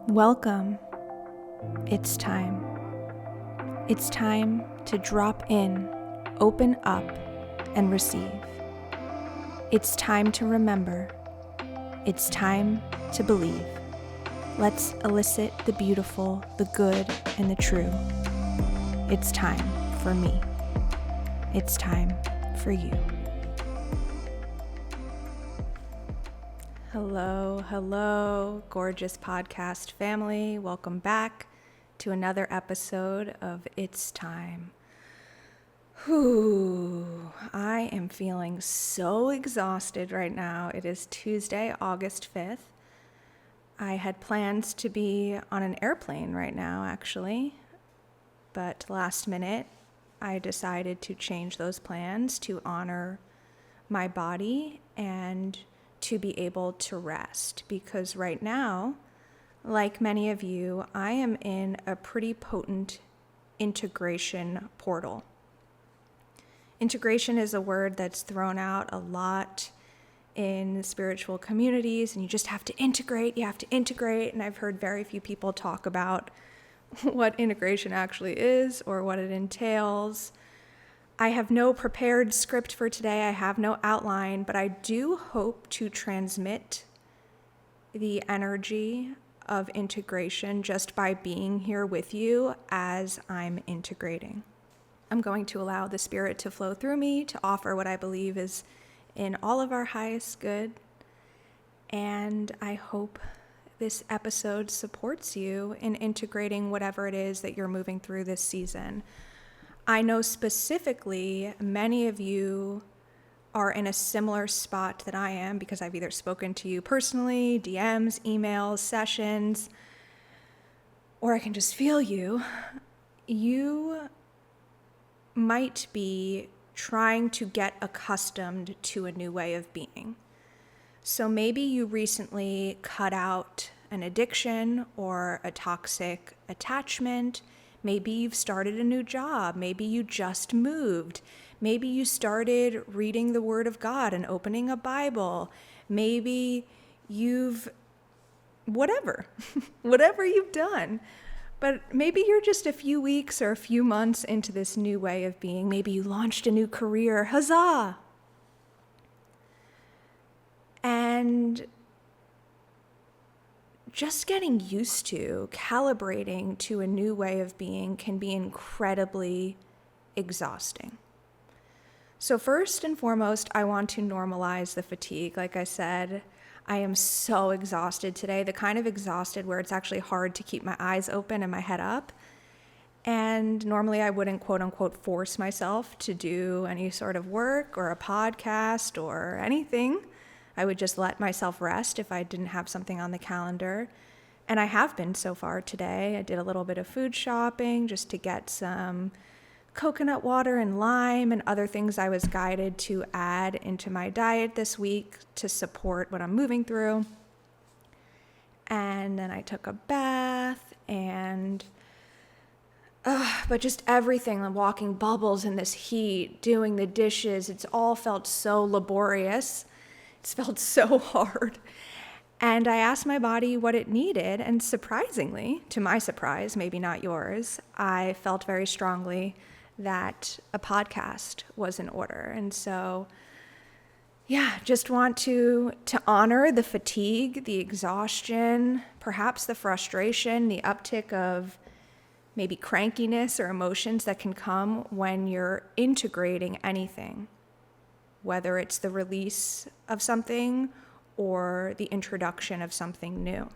Welcome. It's time. It's time to drop in, open up, and receive. It's time to remember. It's time to believe. Let's elicit the beautiful, the good, and the true. It's time for me. It's time for you. Hello, gorgeous podcast family. Welcome back to another episode of It's Time. I am feeling so exhausted right now. It is Tuesday, August 5th. I had plans to be on an airplane right now, actually, but last minute I decided to change those plans to honor my body and to be able to rest, because right now, like many of you, I am in a pretty potent integration portal. Integration is a word that's thrown out a lot in spiritual communities, and you just have to integrate, and I've heard very few people talk about what integration actually is or what it entails. I have no prepared script for today. I have no outline, but I do hope to transmit the energy of integration just by being here with you as I'm integrating. I'm going to allow the Spirit to flow through me to offer what I believe is in all of our highest good. And I hope this episode supports you in integrating whatever it is that you're moving through this season. I know specifically many of you are in a similar spot that I am, because I've either spoken to you personally, DMs, emails, sessions, or I can just feel you. You might be trying to get accustomed to a new way of being. So maybe you recently cut out an addiction or a toxic attachment. Maybe you've started a new job. Maybe you just moved. Maybe you started reading the Word of God and opening a Bible. Maybe whatever you've done. But maybe you're just a few weeks or a few months into this new way of being. Maybe you launched a new career. Huzzah! And just getting used to calibrating to a new way of being can be incredibly exhausting. So first and foremost, I want to normalize the fatigue. Like I said, I am so exhausted today, the kind of exhausted where it's actually hard to keep my eyes open and my head up. And normally I wouldn't quote unquote force myself to do any sort of work or a podcast or anything. I would just let myself rest if I didn't have something on the calendar. And I have been so far today. I did a little bit of food shopping just to get some coconut water and lime and other things I was guided to add into my diet this week to support what I'm moving through. And then I took a bath but just everything, walking bubbles in this heat, doing the dishes, it's all felt so laborious. It's felt so hard. And I asked my body what it needed, and surprisingly, to my surprise, maybe not yours, I felt very strongly that a podcast was in order. And so, just want to honor the fatigue, the exhaustion, perhaps the frustration, the uptick of maybe crankiness or emotions that can come when you're integrating anything, whether it's the release of something or the introduction of something new.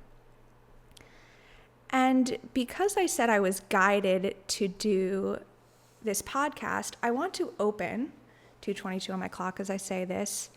And because I said I was guided to do this podcast, I want to open 2:22 on my clock as I say this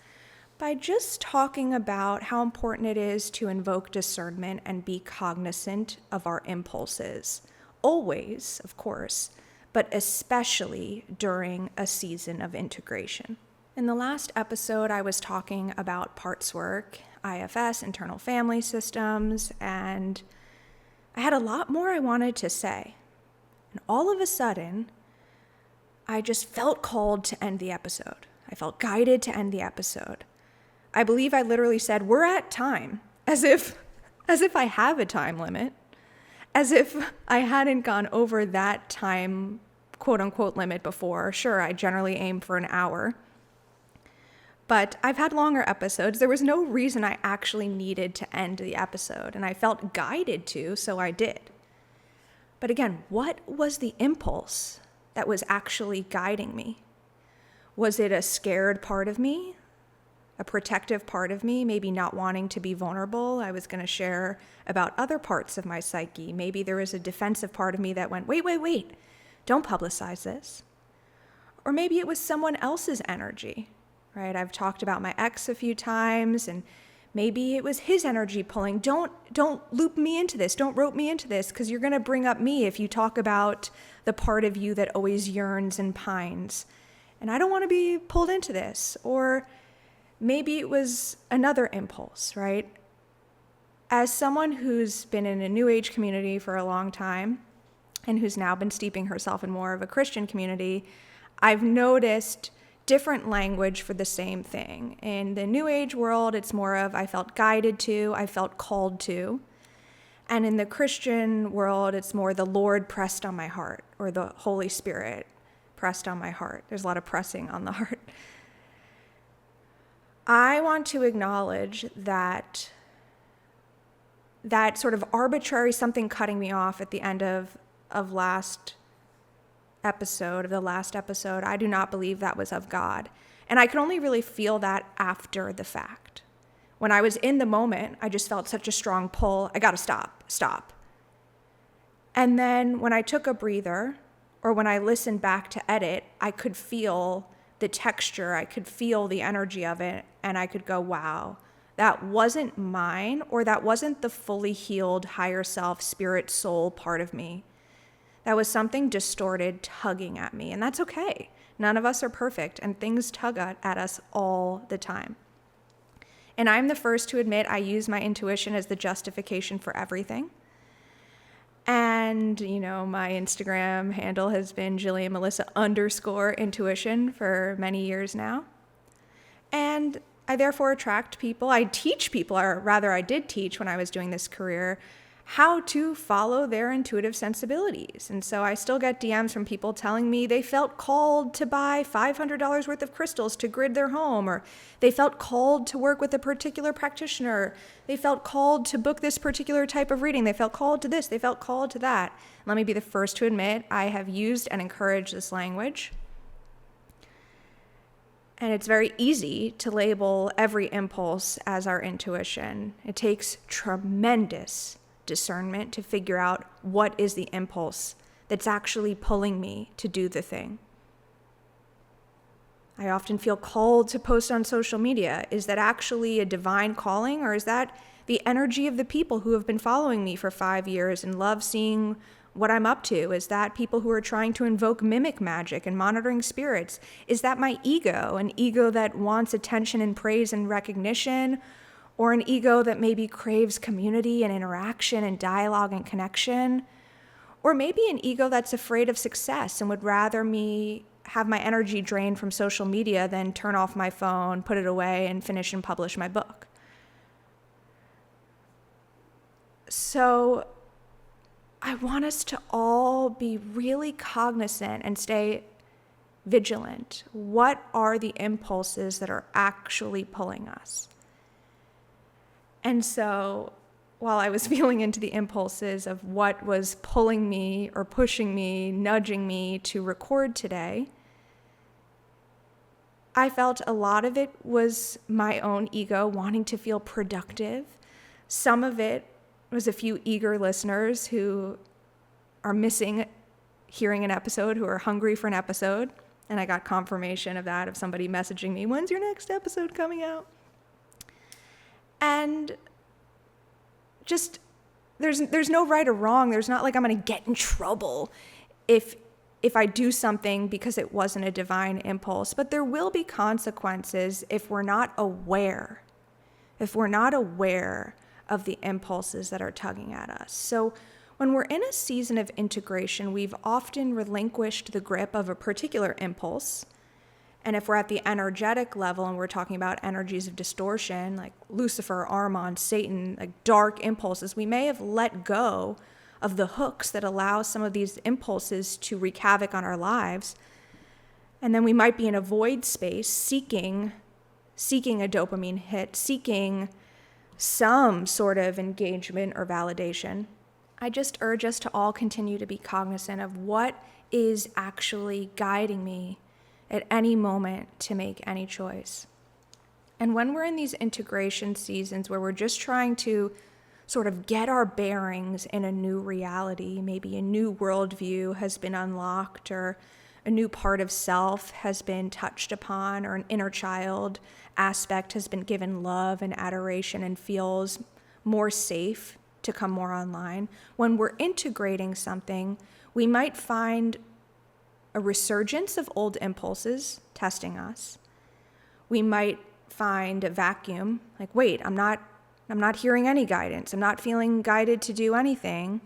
by just talking about how important it is to invoke discernment and be cognizant of our impulses. Always, of course, but especially during a season of integration. In the last episode, I was talking about parts work, IFS, internal family systems, and I had a lot more I wanted to say. And all of a sudden, I just felt called to end the episode. I felt guided to end the episode. I believe I literally said, "We're at time," as if I have a time limit. As if I hadn't gone over that time, quote unquote, limit before. Sure, I generally aim for an hour. But I've had longer episodes. There was no reason I actually needed to end the episode, and I felt guided to, so I did. But again, what was the impulse that was actually guiding me? Was it a scared part of me? A protective part of me, maybe not wanting to be vulnerable? I was going to share about other parts of my psyche. Maybe there was a defensive part of me that went, wait, don't publicize this. Or maybe it was someone else's energy, right? I've talked about my ex a few times, and maybe it was his energy pulling. Don't loop me into this. Don't rope me into this, because you're going to bring up me if you talk about the part of you that always yearns and pines. And I don't want to be pulled into this. Or maybe it was another impulse, right? As someone who's been in a New Age community for a long time and who's now been steeping herself in more of a Christian community, I've noticed different language for the same thing. In the New Age world, it's more of I felt guided to, I felt called to. And in the Christian world, it's more the Lord pressed on my heart, or the Holy Spirit pressed on my heart. There's a lot of pressing on the heart. I want to acknowledge that sort of arbitrary something cutting me off at the end of the last episode, I do not believe that was of God. And I could only really feel that after the fact. When I was in the moment, I just felt such a strong pull. I got to stop. And then when I took a breather, or when I listened back to edit, I could feel the texture, I could feel the energy of it, and I could go, wow, that wasn't mine, or that wasn't the fully healed, higher self, spirit, soul part of me. That was something distorted tugging at me, and that's okay. None of us are perfect, and things tug at us all the time. And I'm the first to admit I use my intuition as the justification for everything. And, my Instagram handle has been Jillian Melissa _intuition for many years now. And I therefore attract people. I teach people, or rather I did teach when I was doing this career, how to follow their intuitive sensibilities. And so I still get DMs from people telling me they felt called to buy $500 worth of crystals to grid their home, or they felt called to work with a particular practitioner. They felt called to book this particular type of reading. They felt called to this. They felt called to that. Let me be the first to admit I have used and encouraged this language. And it's very easy to label every impulse as our intuition. It takes tremendous discernment to figure out what is the impulse that's actually pulling me to do the thing. I often feel called to post on social media. Is that actually a divine calling, or is that the energy of the people who have been following me for 5 years and love seeing what I'm up to? Is that people who are trying to invoke mimic magic and monitoring spirits? Is that my ego, an ego that wants attention and praise and recognition? Or an ego that maybe craves community and interaction and dialogue and connection? Or maybe an ego that's afraid of success and would rather me have my energy drained from social media than turn off my phone, put it away, and finish and publish my book. So I want us to all be really cognizant and stay vigilant. What are the impulses that are actually pulling us? And so while I was feeling into the impulses of what was pulling me or pushing me, nudging me to record today, I felt a lot of it was my own ego wanting to feel productive. Some of it was a few eager listeners who are missing hearing an episode, who are hungry for an episode. And I got confirmation of that, of somebody messaging me, when's your next episode coming out? And just, there's no right or wrong. There's not like I'm going to get in trouble if I do something because it wasn't a divine impulse. But there will be consequences if we're not aware. If we're not aware of the impulses that are tugging at us. So when we're in a season of integration, we've often relinquished the grip of a particular impulse. And if we're at the energetic level and we're talking about energies of distortion, like Lucifer, Armand, Satan, like dark impulses, we may have let go of the hooks that allow some of these impulses to wreak havoc on our lives. And then we might be in a void space seeking a dopamine hit, seeking some sort of engagement or validation. I just urge us to all continue to be cognizant of what is actually guiding me at any moment to make any choice. And when we're in these integration seasons where we're just trying to sort of get our bearings in a new reality, maybe a new worldview has been unlocked, or a new part of self has been touched upon, or an inner child aspect has been given love and adoration and feels more safe to come more online. When we're integrating something, we might find a resurgence of old impulses testing us. We might find a vacuum, like, wait, I'm not hearing any guidance. I'm not feeling guided to do anything.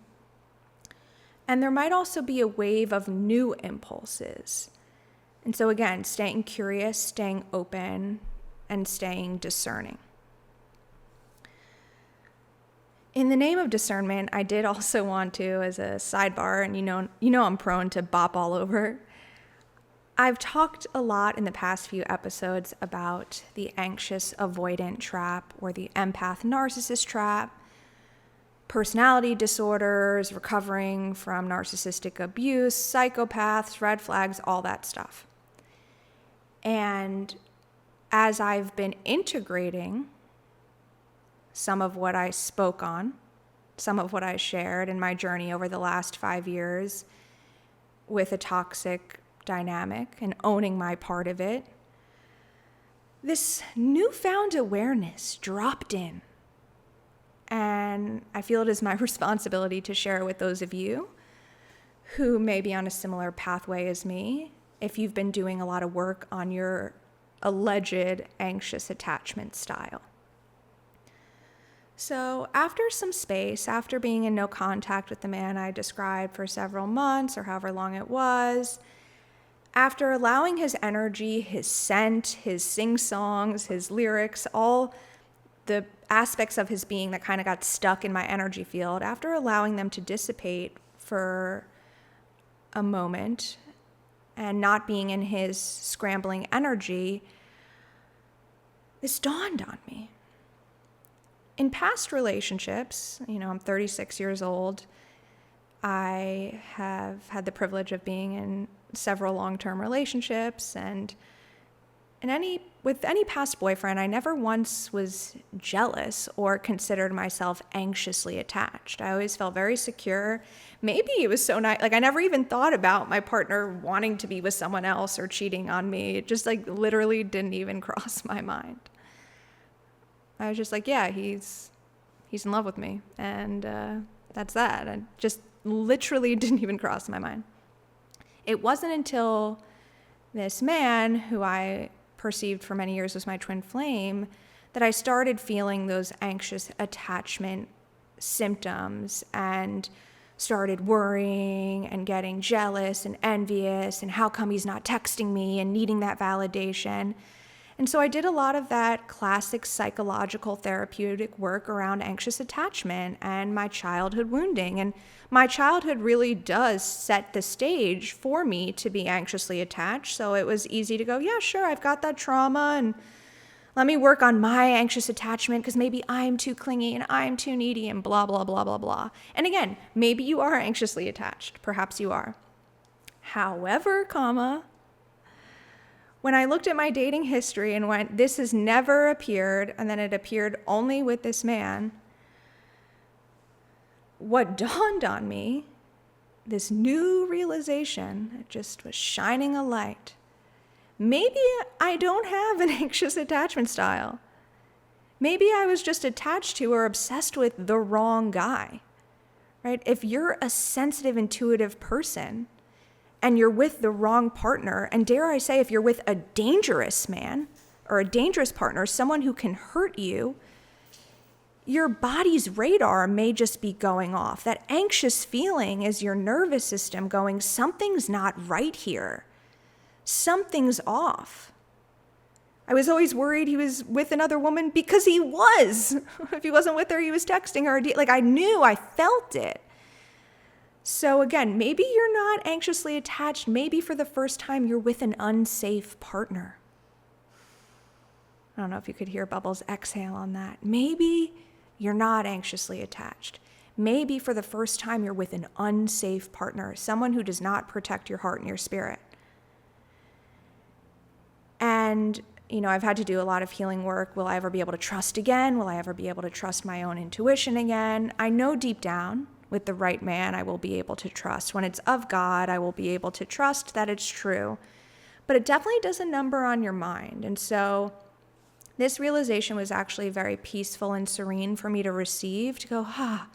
And there might also be a wave of new impulses. And so again, staying curious, staying open, and staying discerning. In the name of discernment, I did also want to, as a sidebar, and you know I'm prone to bop all over. I've talked a lot in the past few episodes about the anxious avoidant trap, or the empath narcissist trap, personality disorders, recovering from narcissistic abuse, psychopaths, red flags, all that stuff. And as I've been integrating some of what I spoke on, some of what I shared in my journey over the last 5 years with a toxic dynamic and owning my part of it, this newfound awareness dropped in. And I feel it is my responsibility to share it with those of you who may be on a similar pathway as me, if you've been doing a lot of work on your alleged anxious attachment style. So after some space, after being in no contact with the man I described for several months or however long it was, after allowing his energy, his scent, his sing-songs, his lyrics, all the aspects of his being that kind of got stuck in my energy field, after allowing them to dissipate for a moment and not being in his scrambling energy, this dawned on me. In past relationships, I'm 36 years old. I have had the privilege of being in several long-term relationships, and with any past boyfriend, I never once was jealous or considered myself anxiously attached. I always felt very secure. Maybe it was so nice. Like, I never even thought about my partner wanting to be with someone else or cheating on me. It just literally didn't even cross my mind. I was just like, yeah, he's in love with me. And that's that. I just literally didn't even cross my mind. It wasn't until this man, who I perceived for many years was my twin flame, that I started feeling those anxious attachment symptoms and started worrying and getting jealous and envious, and how come he's not texting me, and needing that validation. And so I did a lot of that classic psychological therapeutic work around anxious attachment and my childhood wounding. And my childhood really does set the stage for me to be anxiously attached. So it was easy to go, yeah, sure, I've got that trauma, and let me work on my anxious attachment because maybe I'm too clingy and I'm too needy and blah, blah, blah, blah, blah. And again, maybe you are anxiously attached. Perhaps you are. However, when I looked at my dating history and went, this has never appeared, and then it appeared only with this man, what dawned on me, this new realization, it just was shining a light. Maybe I don't have an anxious attachment style. Maybe I was just attached to or obsessed with the wrong guy, right? If you're a sensitive, intuitive person, and you're with the wrong partner, and dare I say, if you're with a dangerous man or a dangerous partner, someone who can hurt you, your body's radar may just be going off. That anxious feeling is your nervous system going, something's not right here. Something's off. I was always worried he was with another woman because he was. If he wasn't with her, he was texting her. I knew, I felt it. So again, maybe you're not anxiously attached. Maybe for the first time you're with an unsafe partner. I don't know if you could hear Bubbles exhale on that. Maybe you're not anxiously attached. Maybe for the first time you're with an unsafe partner, someone who does not protect your heart and your spirit. And, I've had to do a lot of healing work. Will I ever be able to trust again? Will I ever be able to trust my own intuition again? I know deep down, with the right man, I will be able to trust. When it's of God, I will be able to trust that it's true. But it definitely does a number on your mind. And so this realization was actually very peaceful and serene for me to receive, to go, that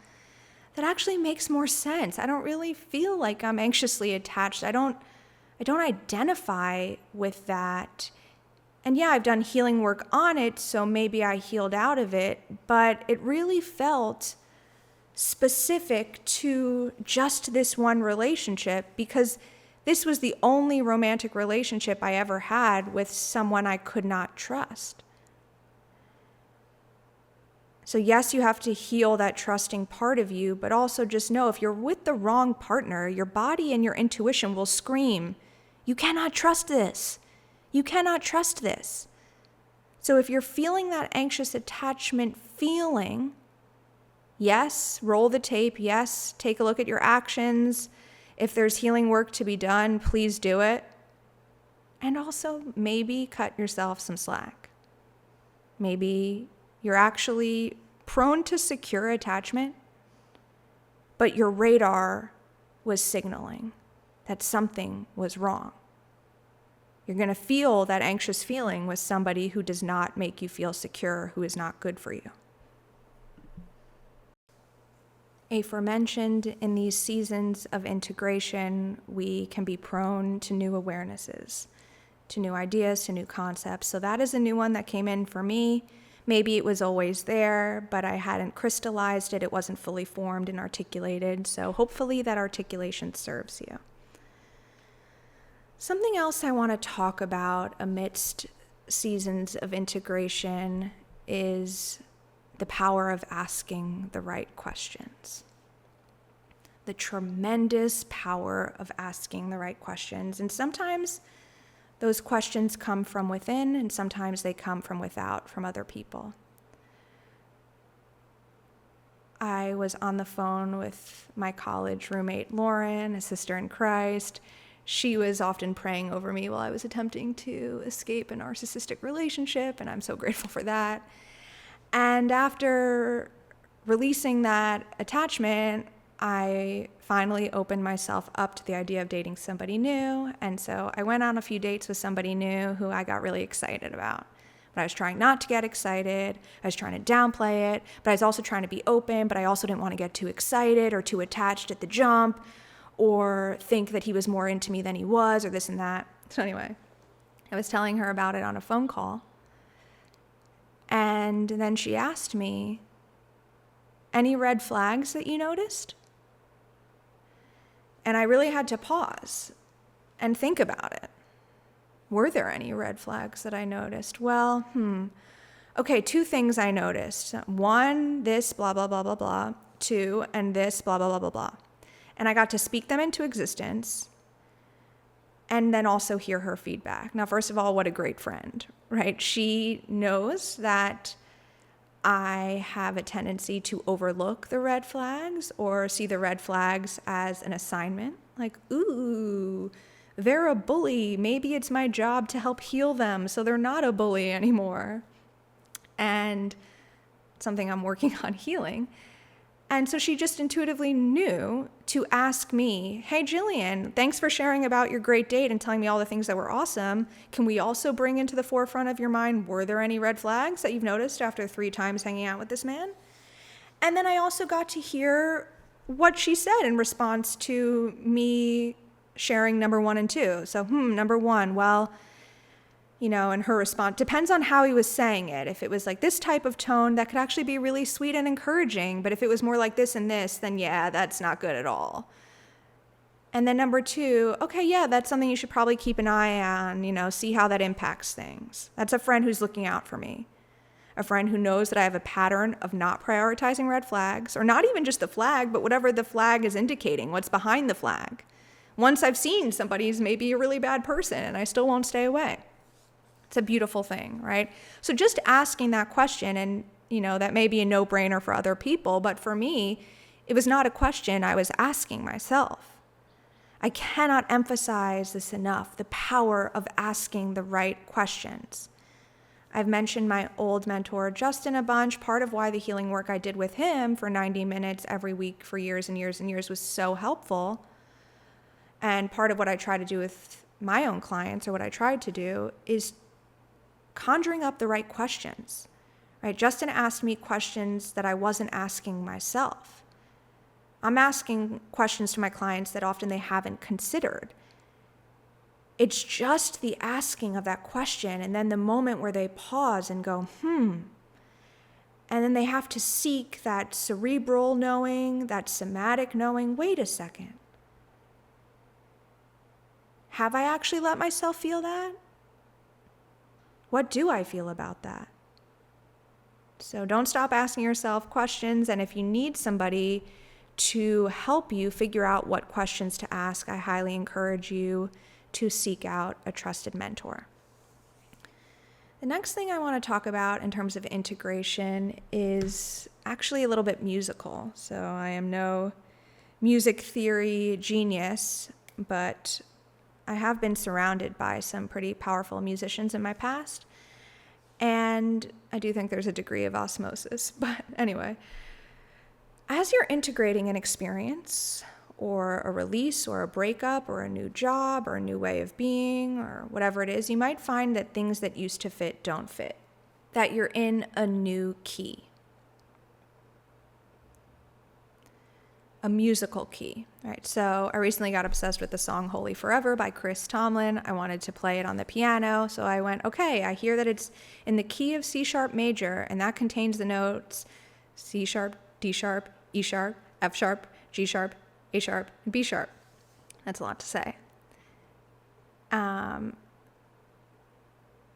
actually makes more sense. I don't really feel like I'm anxiously attached. I don't identify with that. And yeah, I've done healing work on it, so maybe I healed out of it, but it really felt specific to just this one relationship, because this was the only romantic relationship I ever had with someone I could not trust. So yes, you have to heal that trusting part of you, but also just know if you're with the wrong partner, your body and your intuition will scream, you cannot trust this. You cannot trust this. So if you're feeling that anxious attachment feeling, yes, roll the tape. Yes, take a look at your actions. If there's healing work to be done, please do it. And also maybe cut yourself some slack. Maybe you're actually prone to secure attachment, but your radar was signaling that something was wrong. You're going to feel that anxious feeling with somebody who does not make you feel secure, who is not good for you. Aforementioned, in these seasons of integration, we can be prone to new awarenesses, to new ideas, to new concepts. So that is a new one that came in for me. Maybe it was always there, but I hadn't crystallized it. It wasn't fully formed and articulated. So hopefully that articulation serves you. Something else I want to talk about amidst seasons of integration is the power of asking the right questions. The tremendous power of asking the right questions. And sometimes those questions come from within, and sometimes they come from without, from other people. I was on the phone with my college roommate, Lauren, a sister in Christ. She was often praying over me while I was attempting to escape a narcissistic relationship, and I'm so grateful for that. And after releasing that attachment, I finally opened myself up to the idea of dating somebody new. And so I went on a few dates with somebody new who I got really excited about. But I was trying not to get excited. I was trying to downplay it, but I was also trying to be open, but I also didn't want to get too excited or too attached at the jump or think that he was more into me than he was or this and that. So anyway, I was telling her about it on a phone call. And then she asked me, any red flags that you noticed? And I really had to pause and think about it. Were there any red flags that I noticed? Well, okay, 2 things I noticed. 1, this, blah, blah, blah, blah, blah. 2, and this, blah, blah, blah, blah, blah. And I got to speak them into existence and then also hear her feedback. Now, first of all, what a great friend, right? She knows that I have a tendency to overlook the red flags or see the red flags as an assignment. Like, ooh, they're a bully. Maybe it's my job to help heal them so they're not a bully anymore. And something I'm working on healing. And so she just intuitively knew to ask me, hey, Jillian, thanks for sharing about your great date and telling me all the things that were awesome. Can we also bring into the forefront of your mind, were there any red flags that you've noticed after 3 times hanging out with this man? And then I also got to hear what she said in response to me sharing number 1 and 2. So, number 1, well, and her response depends on how he was saying it. If it was like this type of tone, that could actually be really sweet and encouraging. But if it was more like this and this, then yeah, that's not good at all. And then number 2, okay, yeah, that's something you should probably keep an eye on, see how that impacts things. That's a friend who's looking out for me. A friend who knows that I have a pattern of not prioritizing red flags, or not even just the flag, but whatever the flag is indicating, what's behind the flag. Once I've seen somebody's maybe a really bad person and I still won't stay away. It's a beautiful thing, right? So just asking that question, and that may be a no-brainer for other people, but for me, it was not a question I was asking myself. I cannot emphasize this enough, the power of asking the right questions. I've mentioned my old mentor, Justin, a bunch. Part of why the healing work I did with him for 90 minutes every week for years and years and years was so helpful. And part of what I try to do with my own clients, or what I tried to do, is conjuring up the right questions. Right? Justin asked me questions that I wasn't asking myself. I'm asking questions to my clients that often they haven't considered. It's just the asking of that question, and then the moment where they pause and go, and then they have to seek that cerebral knowing, that somatic knowing. Wait a second. Have I actually let myself feel that? What do I feel about that? So don't stop asking yourself questions, and if you need somebody to help you figure out what questions to ask, I highly encourage you to seek out a trusted mentor. The next thing I want to talk about in terms of integration is actually a little bit musical. So I am no music theory genius, but I have been surrounded by some pretty powerful musicians in my past, and I do think there's a degree of osmosis. But anyway, as you're integrating an experience or a release or a breakup or a new job or a new way of being or whatever it is, you might find that things that used to fit don't fit, that you're in a new key, a musical key, right? So I recently got obsessed with the song Holy Forever by Chris Tomlin. I wanted to play it on the piano, so I went, okay, I hear that it's in the key of C sharp major, and that contains the notes C sharp, D sharp, E sharp, F sharp, G sharp, A sharp, and B sharp. That's a lot to say.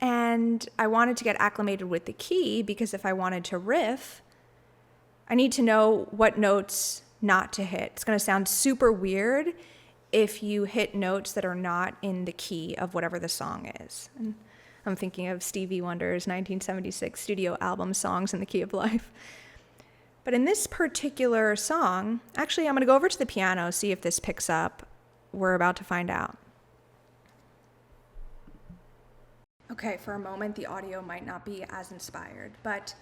And I wanted to get acclimated with the key because if I wanted to riff, I need to know what notes not to hit. It's going to sound super weird if you hit notes that are not in the key of whatever the song is. And I'm thinking of Stevie Wonder's 1976 studio album, Songs in the Key of Life. But in this particular song, actually, I'm going to go over to the piano, see if this picks up. We're about to find out. Okay, for a moment, the audio might not be as inspired, but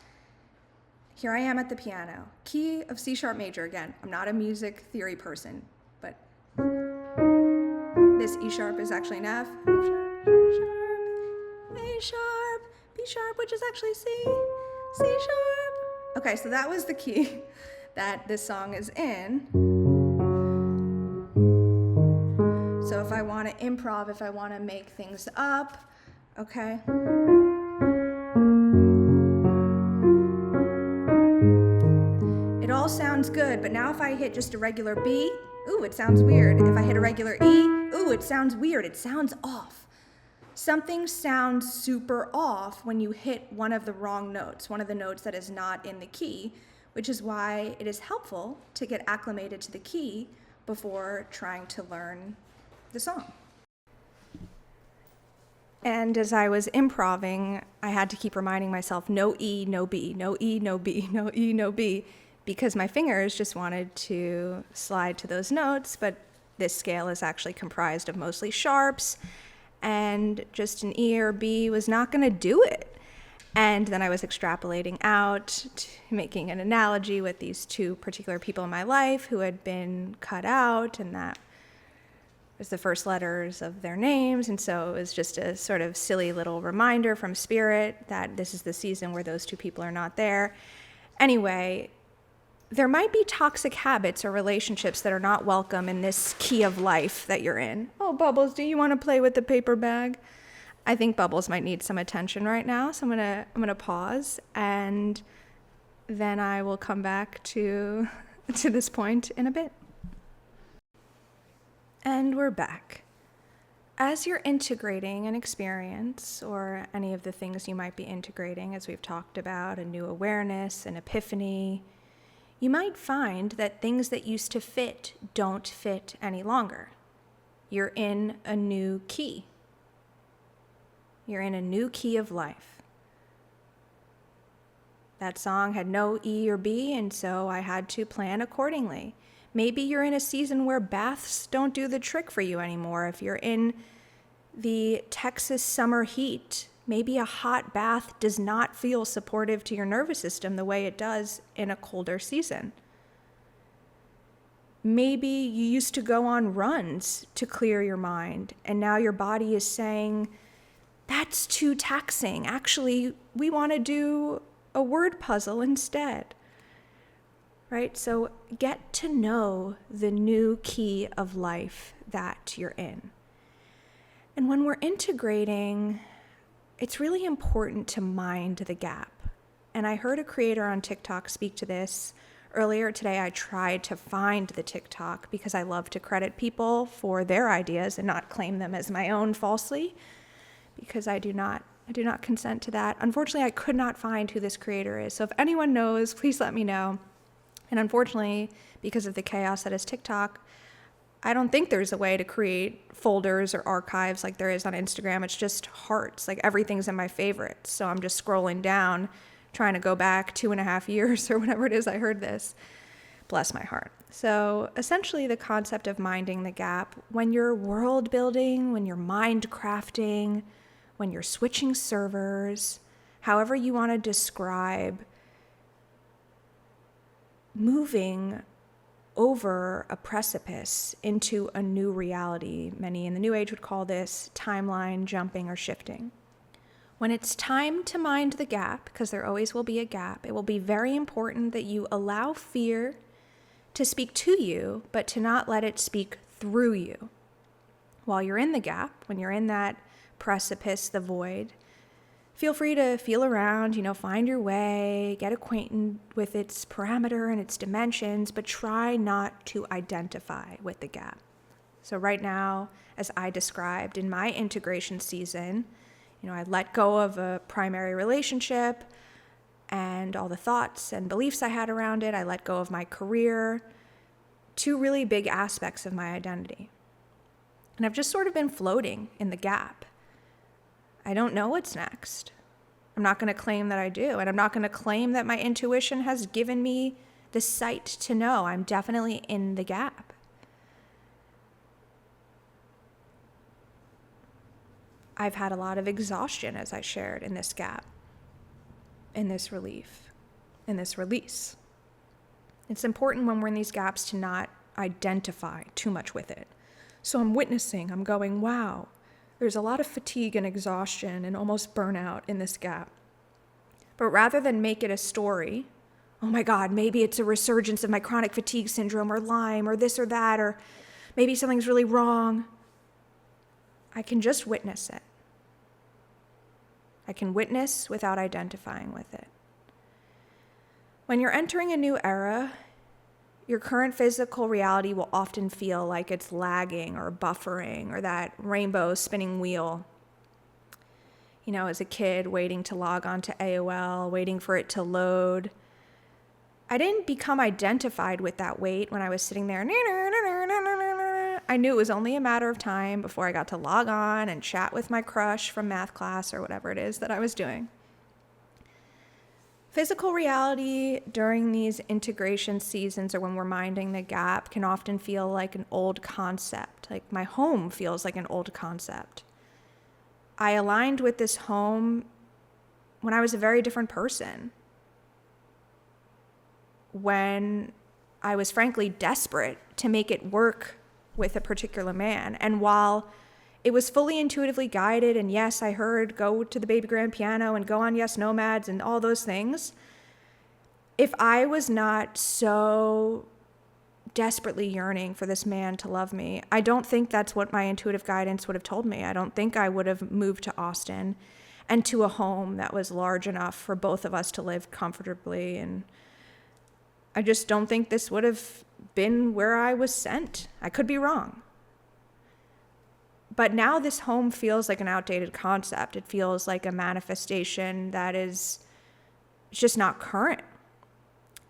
here I am at the piano. Key of C sharp major again. I'm not a music theory person, but this E sharp is actually an F. F sharp, G sharp, A sharp, B sharp, which is actually C, C sharp. Okay, so that was the key that this song is in. So if I want to improv, if I want to make things up, okay. It all sounds good, but now if I hit just a regular B, ooh, it sounds weird. If I hit a regular E, ooh, it sounds weird. It sounds off. Something sounds super off when you hit one of the wrong notes, one of the notes that is not in the key, which is why it is helpful to get acclimated to the key before trying to learn the song. And as I was improving, I had to keep reminding myself, no E, no B, no E, no B, no E, no B, because my fingers just wanted to slide to those notes, but this scale is actually comprised of mostly sharps, and just an E or B was not going to do it. And then I was extrapolating out, making an analogy with these two particular people in my life who had been cut out, and that was the first letters of their names. And so it was just a sort of silly little reminder from Spirit that this is the season where those two people are not there. Anyway, there might be toxic habits or relationships that are not welcome in this key of life that you're in. Oh, Bubbles, do you want to play with the paper bag? I think Bubbles might need some attention right now, so I'm gonna pause, and then I will come back to this point in a bit. And we're back. as you're integrating an experience or any of the things you might be integrating, as we've talked about, a new awareness, an epiphany, you might find that things that used to fit don't fit any longer. You're in a new key. You're in a new key of life. That song had no E or B, and so I had to plan accordingly. Maybe you're in a season where baths don't do the trick for you anymore. If you're in the Texas summer heat, maybe a hot bath does not feel supportive to your nervous system the way it does in a colder season. Maybe you used to go on runs to clear your mind, and now your body is saying, that's too taxing. Actually, we want to do a word puzzle instead. Right? So get to know the new key of life that you're in. And when we're integrating, it's really important to mind the gap. And I heard a creator on TikTok speak to this earlier today. I tried to find the TikTok because I love to credit people for their ideas and not claim them as my own falsely, because I do not consent to that. Unfortunately, I could not find who this creator is. So if anyone knows, please let me know. And unfortunately, because of the chaos that is TikTok, I don't think there's a way to create folders or archives like there is on Instagram. It's just hearts, like everything's in my favorites. So I'm just scrolling down, trying to go back 2.5 years or whatever it is I heard this. Bless my heart. So essentially the concept of minding the gap, when you're world building, when you're mind crafting, when you're switching servers, however you want to describe moving over a precipice into a new reality. Many in the New Age would call this timeline jumping or shifting. When it's time to mind the gap, because there always will be a gap, it will be very important that you allow fear to speak to you, but to not let it speak through you. While you're in the gap, when you're in that precipice, the void, feel free to feel around, find your way, get acquainted with its parameter and its dimensions, but try not to identify with the gap. So right now, as I described in my integration season, I let go of a primary relationship and all the thoughts and beliefs I had around it. I let go of my career, two really big aspects of my identity. And I've just sort of been floating in the gap. I don't know what's next. I'm not going to claim that I do, and I'm not going to claim that my intuition has given me the sight to know. I'm definitely in the gap. I've had a lot of exhaustion, as I shared, in this gap, in this relief, in this release. It's important when we're in these gaps to not identify too much with it. So I'm witnessing, I'm going, wow, there's a lot of fatigue and exhaustion and almost burnout in this gap. But rather than make it a story, oh my God, maybe it's a resurgence of my chronic fatigue syndrome or Lyme or this or that, or maybe something's really wrong, I can just witness it. I can witness without identifying with it. When you're entering a new era, your current physical reality will often feel like it's lagging or buffering or that rainbow spinning wheel. As a kid waiting to log on to AOL, waiting for it to load. I didn't become identified with that wait when I was sitting there. I knew it was only a matter of time before I got to log on and chat with my crush from math class or whatever it is that I was doing. Physical reality during these integration seasons or when we're minding the gap can often feel like an old concept. Like my home feels like an old concept. I aligned with this home when I was a very different person. When I was frankly desperate to make it work with a particular man. And while it was fully intuitively guided, and yes, I heard go to the baby grand piano and go on Yes Nomads and all those things, if I was not so desperately yearning for this man to love me, I don't think that's what my intuitive guidance would have told me. I don't think I would have moved to Austin and to a home that was large enough for both of us to live comfortably. And I just don't think this would have been where I was sent. I could be wrong. But now this home feels like an outdated concept. It feels like a manifestation that is just not current.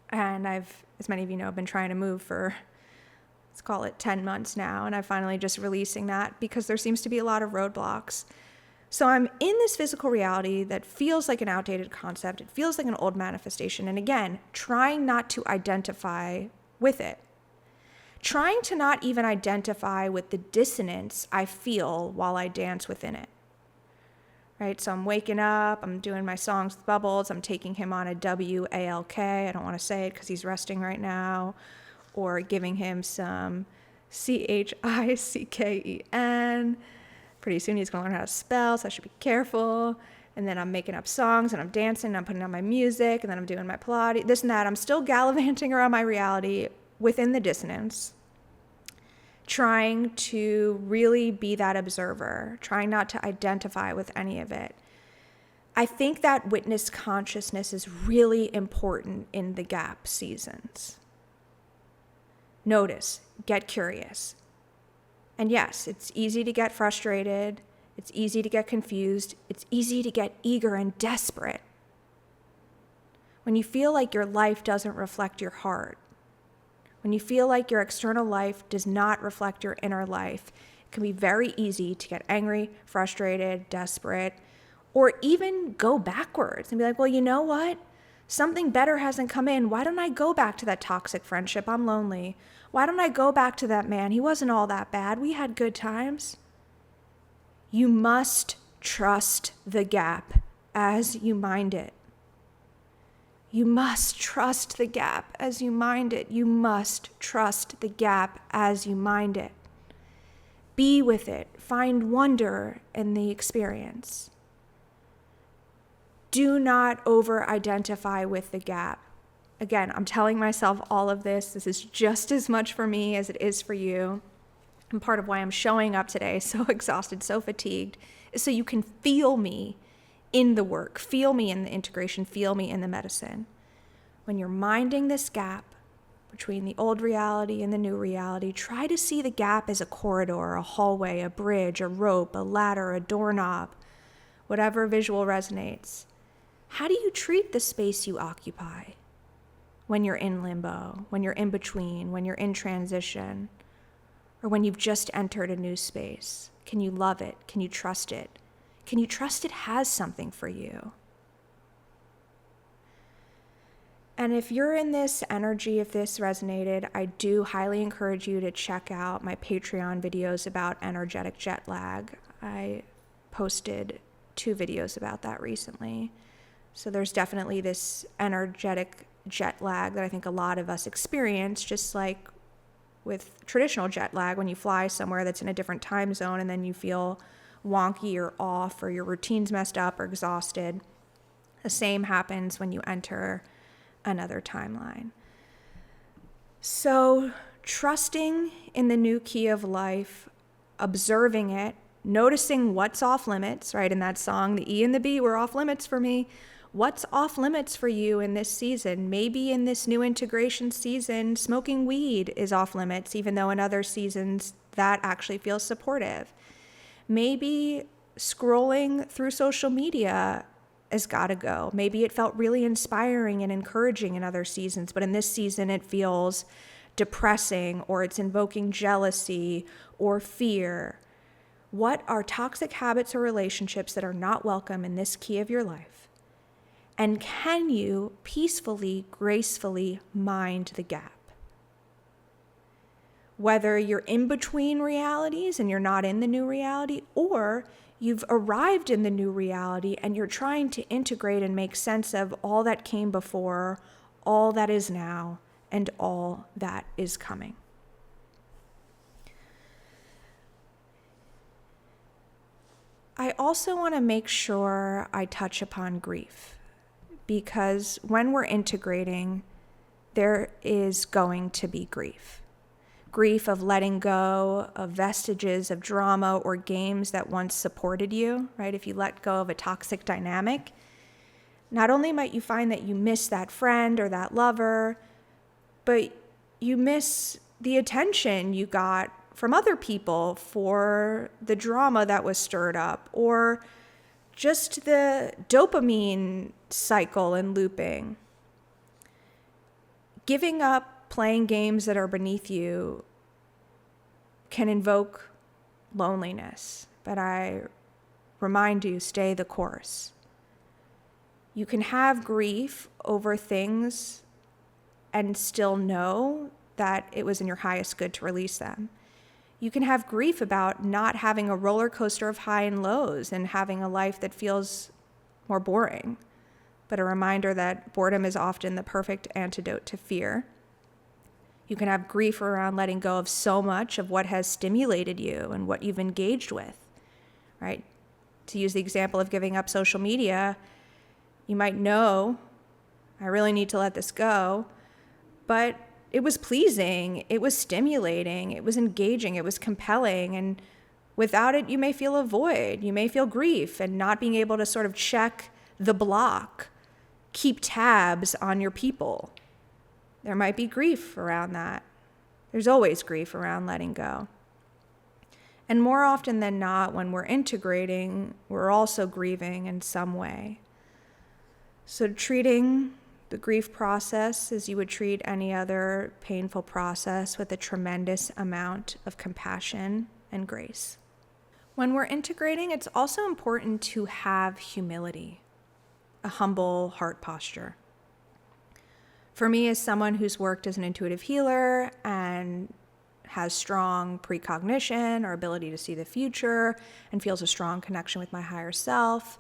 And I've, as many of you know, I've been trying to move for, let's call it 10 months now. And I'm finally just releasing that because there seems to be a lot of roadblocks. So I'm in this physical reality that feels like an outdated concept. It feels like an old manifestation. And again, trying not to identify with it. Trying to not even identify with the dissonance I feel while I dance within it. Right? So I'm waking up, I'm doing my songs with Bubbles, I'm taking him on a WALK. I don't want to say it because he's resting right now. Or giving him some CHICKEN. Pretty soon he's going to learn how to spell, so I should be careful. And then I'm making up songs and I'm dancing and I'm putting on my music and then I'm doing my Pilates, this and that. I'm still gallivanting around my reality within the dissonance, trying to really be that observer, trying not to identify with any of it. I think that witness consciousness is really important in the gap seasons. Notice, get curious. And yes, it's easy to get frustrated. It's easy to get confused. It's easy to get eager and desperate. When you feel like your life doesn't reflect your heart, when you feel like your external life does not reflect your inner life, it can be very easy to get angry, frustrated, desperate, or even go backwards and be like, well, you know what? Something better hasn't come in. Why don't I go back to that toxic friendship? I'm lonely. Why don't I go back to that man? He wasn't all that bad. We had good times. You must trust the gap as you mind it. You must trust the gap as you mind it. You must trust the gap as you mind it. Be with it. Find wonder in the experience. Do not over-identify with the gap. Again, I'm telling myself all of this. This is just as much for me as it is for you. And part of why I'm showing up today so exhausted, so fatigued, is so you can feel me in the work, feel me in the integration, feel me in the medicine. When you're minding this gap between the old reality and the new reality, try to see the gap as a corridor, a hallway, a bridge, a rope, a ladder, a doorknob, whatever visual resonates. How do you treat the space you occupy when you're in limbo, when you're in between, when you're in transition, or when you've just entered a new space? Can you love it? Can you trust it? Can you trust it has something for you? And if you're in this energy, if this resonated, I do highly encourage you to check out my Patreon videos about energetic jet lag. I posted 2 videos about that recently. So there's definitely this energetic jet lag that I think a lot of us experience, just like with traditional jet lag, when you fly somewhere that's in a different time zone and then you feel wonky or off or your routine's messed up or exhausted. The same happens when you enter another timeline. So trusting in the new key of life, observing it, noticing what's off limits, right? In that song, the E and the B were off limits for me. What's off limits for you in this season? Maybe in this new integration season, smoking weed is off limits, even though in other seasons that actually feels supportive. Maybe scrolling through social media has got to go. Maybe it felt really inspiring and encouraging in other seasons, but in this season it feels depressing, or it's invoking jealousy or fear. What are toxic habits or relationships that are not welcome in this key of your life? And can you peacefully, gracefully mind the gap? Whether you're in between realities and you're not in the new reality, or you've arrived in the new reality and you're trying to integrate and make sense of all that came before, all that is now, and all that is coming. I also want to make sure I touch upon grief, because when we're integrating, there is going to be grief. Grief of letting go of vestiges of drama or games that once supported you, right? If you let go of a toxic dynamic, not only might you find that you miss that friend or that lover, but you miss the attention you got from other people for the drama that was stirred up, or just the dopamine cycle and looping. Giving up playing games that are beneath you can invoke loneliness, but I remind you, stay the course. You can have grief over things and still know that it was in your highest good to release them. You can have grief about not having a roller coaster of high and lows and having a life that feels more boring, but a reminder that boredom is often the perfect antidote to fear. You can have grief around letting go of so much of what has stimulated you and what you've engaged with, right? To use the example of giving up social media, you might know, I really need to let this go, but it was pleasing, it was stimulating, it was engaging, it was compelling, and without it, you may feel a void, you may feel grief, and not being able to sort of check the block, keep tabs on your people. There might be grief around that. There's always grief around letting go. And more often than not, when we're integrating, we're also grieving in some way. So treating the grief process as you would treat any other painful process, with a tremendous amount of compassion and grace. When we're integrating, it's also important to have humility, a humble heart posture. For me, as someone who's worked as an intuitive healer and has strong precognition or ability to see the future and feels a strong connection with my higher self,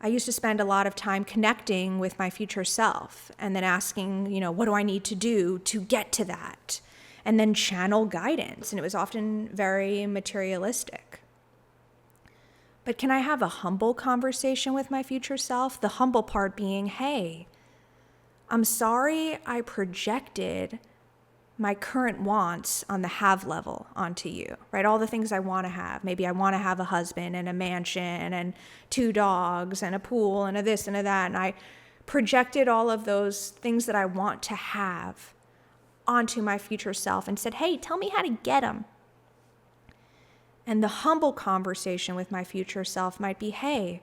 I used to spend a lot of time connecting with my future self and then asking, what do I need to do to get to that? And then channel guidance. And it was often very materialistic. But can I have a humble conversation with my future self? The humble part being, hey, I'm sorry I projected my current wants on the have level onto you, right? All the things I want to have. Maybe I want to have a husband and a mansion and 2 dogs and a pool and a this and a that. And I projected all of those things that I want to have onto my future self and said, hey, tell me how to get them. And the humble conversation with my future self might be, hey,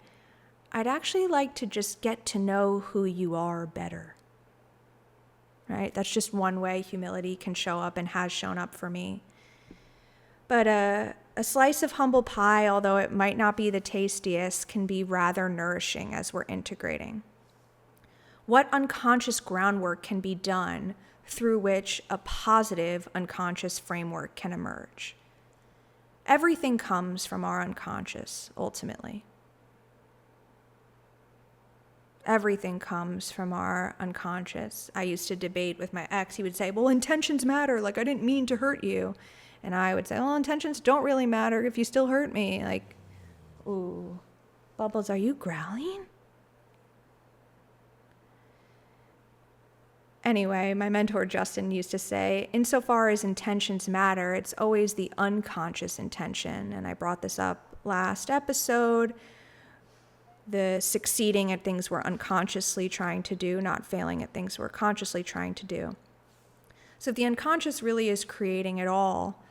I'd actually like to just get to know who you are better. Right? That's just one way humility can show up and has shown up for me. But a slice of humble pie, although it might not be the tastiest, can be rather nourishing as we're integrating. What unconscious groundwork can be done through which a positive unconscious framework can emerge? Everything comes from our unconscious, ultimately. Everything comes from our unconscious. I used to debate with my ex. He would say, well, intentions matter. Like, I didn't mean to hurt you. And I would say, well, intentions don't really matter if you still hurt me. Like, ooh, Bubbles, are you growling? Anyway, my mentor Justin used to say, insofar as intentions matter, it's always the unconscious intention. And I brought this up last episode. The succeeding at things we're unconsciously trying to do, not failing at things we're consciously trying to do. So if the unconscious really is creating it all,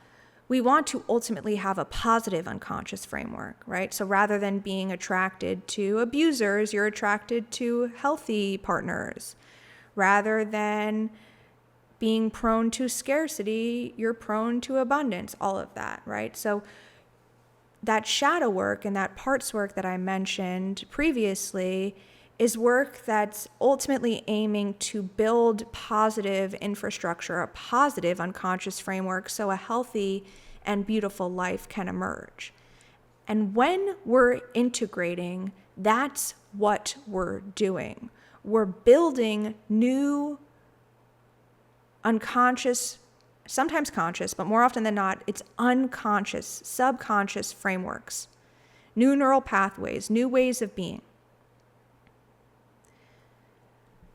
we want to ultimately have a positive unconscious framework, right? So rather than being attracted to abusers, you're attracted to healthy partners. Rather than being prone to scarcity, you're prone to abundance, all of that, right? So that shadow work and that parts work that I mentioned previously is work that's ultimately aiming to build positive infrastructure, a positive unconscious framework, so a healthy and beautiful life can emerge. And when we're integrating, that's what we're doing. We're building new unconscious, sometimes conscious, but more often than not, it's unconscious, subconscious frameworks, new neural pathways, new ways of being.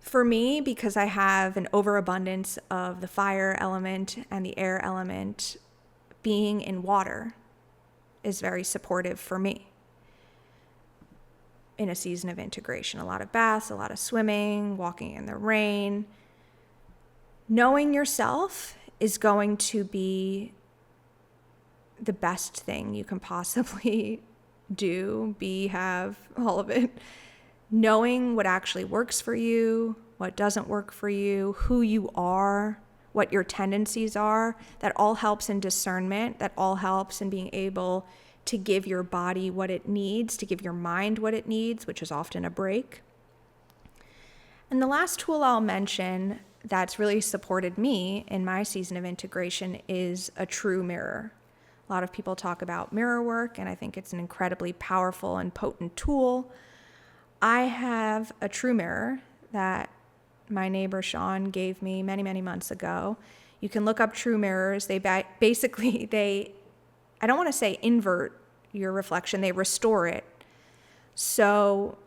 For me, because I have an overabundance of the fire element and the air element, being in water is very supportive for me. In a season of integration, a lot of baths, a lot of swimming, walking in the rain. Knowing yourself is going to be the best thing you can possibly do, have all of it. Knowing what actually works for you, what doesn't work for you, who you are, what your tendencies are, that all helps in discernment, that all helps in being able to give your body what it needs, to give your mind what it needs, which is often a break. And the last tool I'll mention that's really supported me in my season of integration is a true mirror. A lot of people talk about mirror work, and I think it's an incredibly powerful and potent tool. I have a true mirror that my neighbor Sean gave me many, many months ago. You can look up true mirrors. They basically, I don't want to say invert your reflection, they restore it. So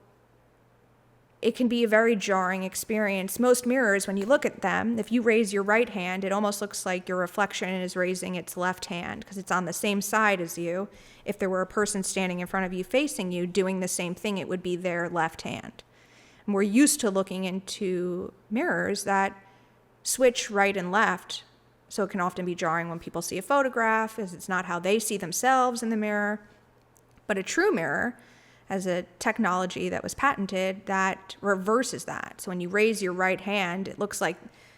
it can be a very jarring experience. Most mirrors, when you look at them, if you raise your right hand, it almost looks like your reflection is raising its left hand because it's on the same side as you. If there were a person standing in front of you facing you doing the same thing, it would be their left hand. And we're used to looking into mirrors that switch right and left, so it can often be jarring when people see a photograph, as it's not how they see themselves in the mirror. But a true mirror has a technology that was patented that reverses that. So when you raise your right hand, it looks like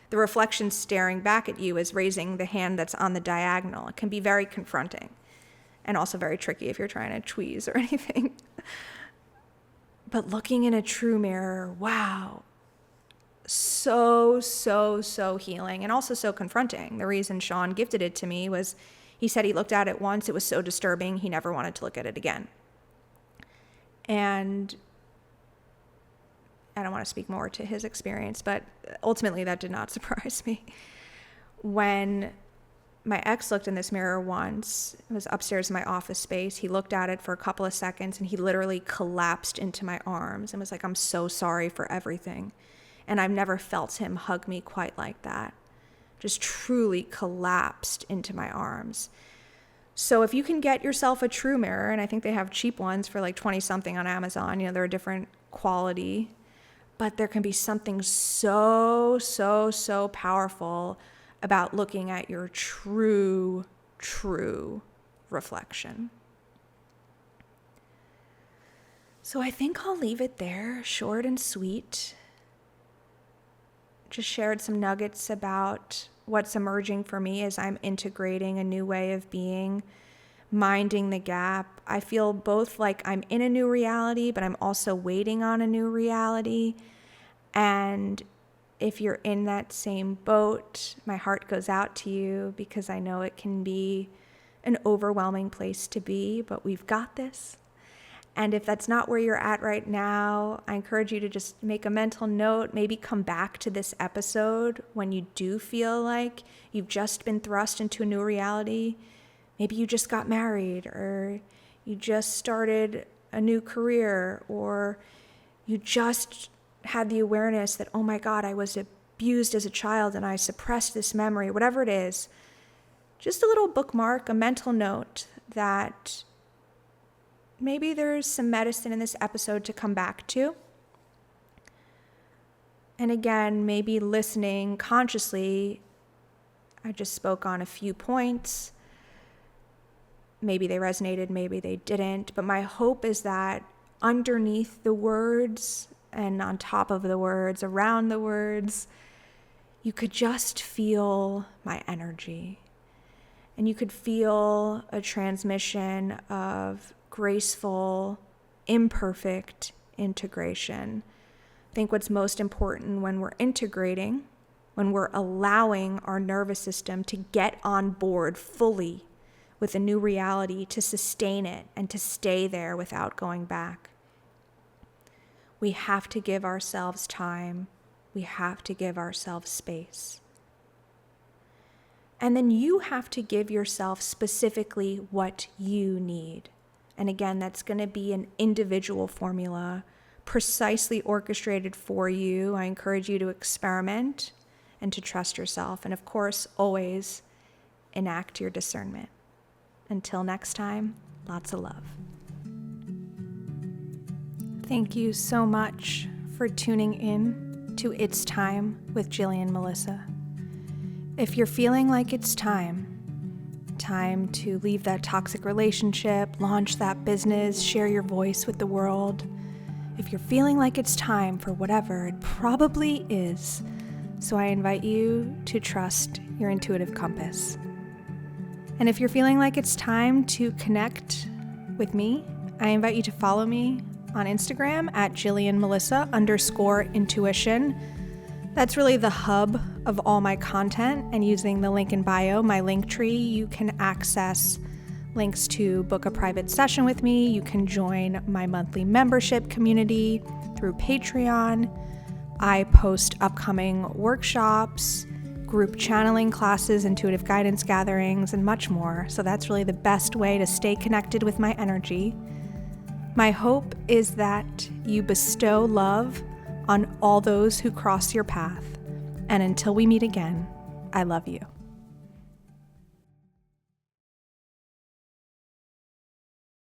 the reflection staring back at you is raising the hand that's on the diagonal. It can be very confronting and also very tricky if you're trying to tweeze or anything. But looking in a true mirror, wow, so healing and also so confronting. The reason Sean gifted it to me was he said he looked at it once, it was so disturbing, he never wanted to look at it again. And I don't want to speak more to his experience, but ultimately that did not surprise me. When my ex looked in this mirror once, it was upstairs in my office space, he looked at it for a couple of seconds and he literally collapsed into my arms and was like, "I'm so sorry for everything." And I've never felt him hug me quite like that. Just truly collapsed into my arms. So if you can get yourself a true mirror, and I think they have cheap ones for like 20 something on Amazon, they're a different quality, but there can be something so powerful about looking at your true reflection. So I think I'll leave it there, short and sweet. Just shared some nuggets about what's emerging for me as I'm integrating a new way of being, minding the gap. I feel both like I'm in a new reality, but I'm also waiting on a new reality. And if you're in that same boat, my heart goes out to you because I know it can be an overwhelming place to be, but we've got this. And if that's not where you're at right now, I encourage you to just make a mental note, maybe come back to this episode when you do feel like you've just been thrust into a new reality. Maybe you just got married, or you just started a new career, or you just had the awareness that, oh my God, I was abused as a child and I suppressed this memory, whatever it is. Just a little bookmark, a mental note that maybe there's some medicine in this episode to come back to. And again, maybe listening consciously. I just spoke on a few points. Maybe they resonated, maybe they didn't. But my hope is that underneath the words and on top of the words, around the words, you could just feel my energy. And you could feel a transmission of graceful, imperfect integration. I think what's most important when we're integrating, when we're allowing our nervous system to get on board fully with a new reality, to sustain it and to stay there without going back. We have to give ourselves time. We have to give ourselves space. And then you have to give yourself specifically what you need. And again, that's going to be an individual formula, precisely orchestrated for you. I encourage you to experiment and to trust yourself. And of course, always enact your discernment. Until next time, lots of love. Thank you so much for tuning in to It's Time with Jillian Melissa. If you're feeling like it's time, time to leave that toxic relationship, launch that business, share your voice with the world. If you're feeling like it's time for whatever, it probably is. So I invite you to trust your intuitive compass. And if you're feeling like it's time to connect with me, I invite you to follow me on Instagram at Jillian Melissa _intuition. That's really the hub of all my content, and using the link in bio, my link tree, you can access links to book a private session with me. You can join my monthly membership community through Patreon. I post upcoming workshops, group channeling classes, intuitive guidance gatherings, and much more. So that's really the best way to stay connected with my energy. My hope is that you bestow love on all those who cross your path. And until we meet again, I love you.